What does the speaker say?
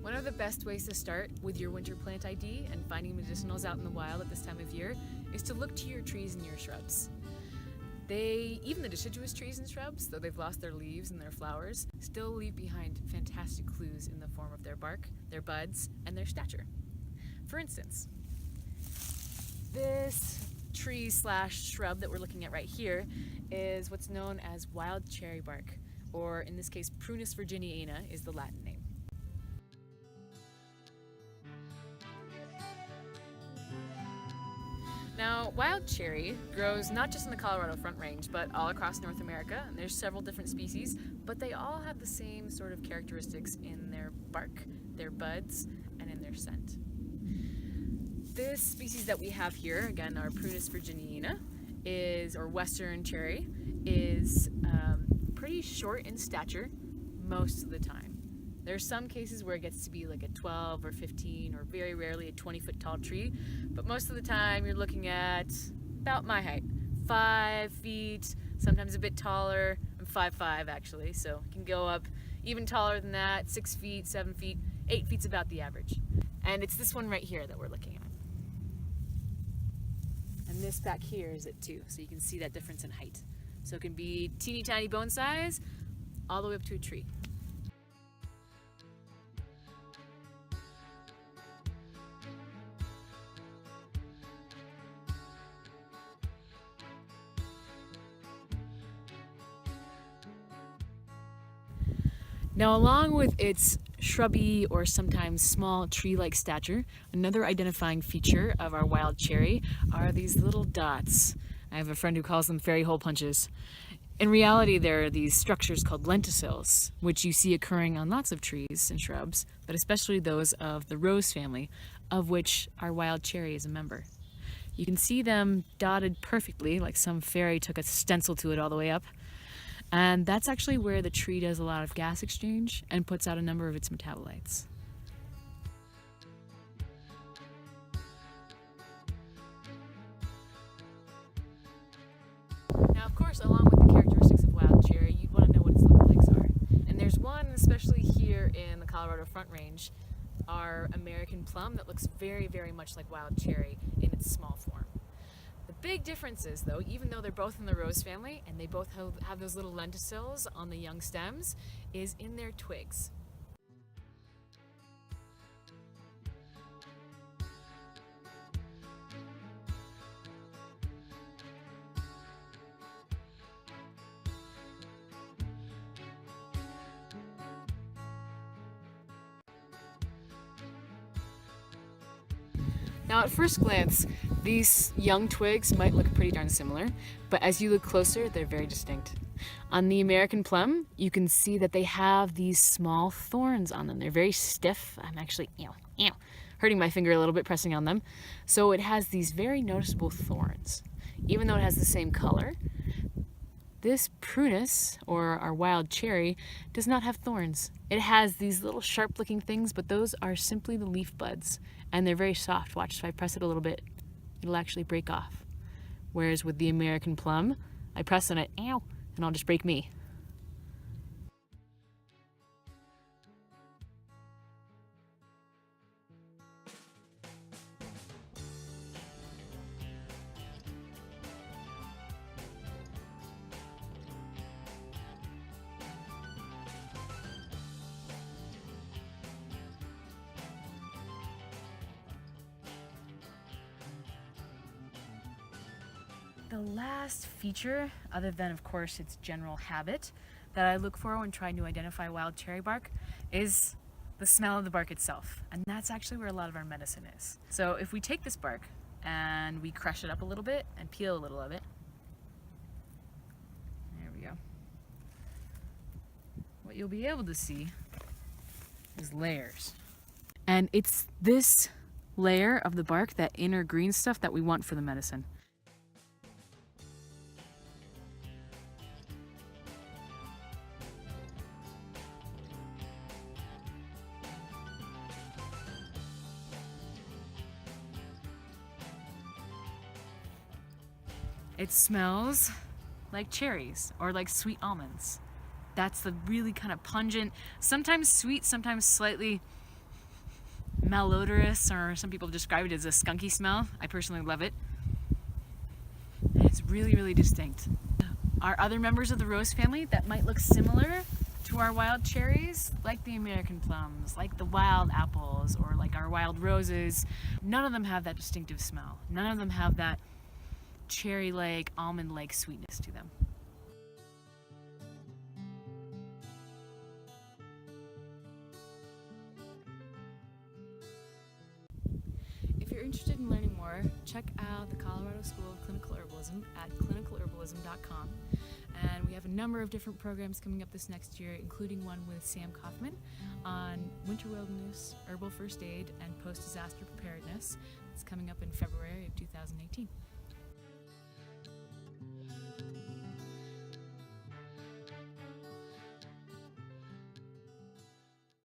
One of the best ways to start with your winter plant ID and finding medicinals out in the wild at this time of year is to look to your trees and your shrubs. Even the deciduous trees and shrubs, though they've lost their leaves and their flowers, still leave behind fantastic clues in the form of their bark, their buds, and their stature. For instance, this tree/shrub that we're looking at right here is what's known as wild cherry bark, or in this case, Prunus virginiana is the Latin name. Now, wild cherry grows not just in the Colorado Front Range, but all across North America, and there's several different species, but they all have the same sort of characteristics in their bark, their buds, and in their scent. This species that we have here, again, our Prunus virginiana, or western cherry, is pretty short in stature most of the time. There are some cases where it gets to be like a 12 or 15 or very rarely a 20-foot tall tree, but most of the time you're looking at about my height, 5 feet, sometimes a bit taller. I'm 5'5" actually, so it can go up even taller than that, 6 feet, 7 feet, 8 feet's about the average. And it's this one right here that we're looking at. And this back here is it too, so you can see that difference in height. So it can be teeny tiny bone size all the way up to a tree. Now, along with its shrubby or sometimes small tree-like stature, another identifying feature of our wild cherry are these little dots. I have a friend who calls them fairy hole punches. In reality, there are these structures called lenticels, which you see occurring on lots of trees and shrubs, but especially those of the rose family, of which our wild cherry is a member. You can see them dotted perfectly, like some fairy took a stencil to it all the way up. And that's actually where the tree does a lot of gas exchange and puts out a number of its metabolites. Now, of course, along with the characteristics of wild cherry, you'd want to know what its lookalikes are. And there's one, especially here in the Colorado Front Range, our American plum, that looks very, very much like wild cherry in its small form. The big difference is, though, even though they're both in the rose family and they both have those little lenticels on the young stems, is in their twigs. Now, at first glance, these young twigs might look pretty darn similar, but as you look closer, they're very distinct. On the American plum, you can see that they have these small thorns on them. They're very stiff. I'm actually hurting my finger a little bit pressing on them. So it has these very noticeable thorns. Even though it has the same color, this Prunus, or our wild cherry, does not have thorns. It has these little sharp-looking things, but those are simply the leaf buds, and they're very soft. Watch, if I press it a little bit, it'll actually break off. Whereas with the American plum, I press on it, and it'll just break me. The last feature, other than of course its general habit, that I look for when trying to identify wild cherry bark is the smell of the bark itself. And that's actually where a lot of our medicine is. So if we take this bark and we crush it up a little bit and peel a little of it, there we go. What you'll be able to see is layers. And it's this layer of the bark, that inner green stuff, that we want for the medicine. It smells like cherries or like sweet almonds. That's the really kind of pungent, sometimes sweet, sometimes slightly malodorous, or some people describe it as a skunky smell. I personally love it. It's really, really distinct. Are other members of the rose family that might look similar to our wild cherries, like the American plums, like the wild apples, or like our wild roses? None of them have that distinctive smell. None of them have that cherry-like, almond-like sweetness to them. If you're interested in learning more, check out the Colorado School of Clinical Herbalism at clinicalherbalism.com. And we have a number of different programs coming up this next year, including one with Sam Kaufman on winter wilderness, herbal first aid, and post-disaster preparedness. It's coming up in February of 2018.